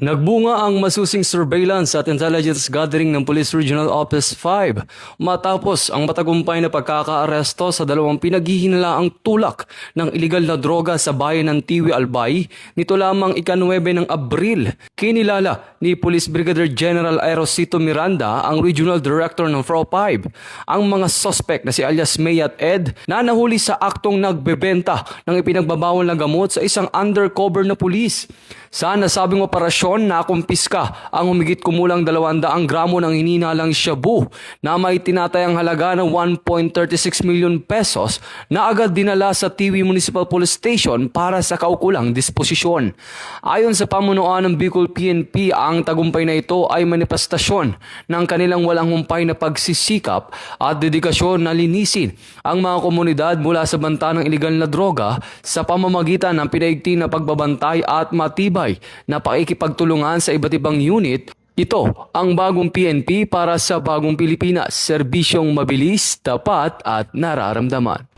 Nagbunga ang masusing surveillance at intelligence gathering ng Police Regional Office 5 matapos ang matagumpay na pagkakaaresto sa dalawang pinaghihinalaang tulak ng iligal na droga sa bayan ng Tiwi, Albay nito lamang ika-9 ng Abril. Kinilala ni Police Brigadier General Aerosito Miranda, ang Regional Director ng FRO 5, ang mga suspect na si alias May at Ed na nahuli sa aktong nagbebenta ng ipinagbabawal na gamot sa isang undercover na pulis. Sa nasabing operasyon, nakumpiska ang humigit kumulang 200 gramo ng hinihinalang shabu na may tinatayang halaga ng 1.36 million pesos na agad dinala sa Tiwi Municipal Police Station para sa kaukulang disposisyon. Ayon sa pamunuan ng Bicol PNP, ang tagumpay na ito ay manifestasyon ng kanilang walang humpay na pagsisikap at dedikasyon na linisin ang mga komunidad mula sa banta ng iligal na droga sa pamamagitan ng pinaigting na pagbabantay at matibay na pakikipagtulungan sa iba't ibang unit. Ito ang bagong PNP para sa bagong Pilipinas, serbisyong mabilis, tapat at nararamdaman.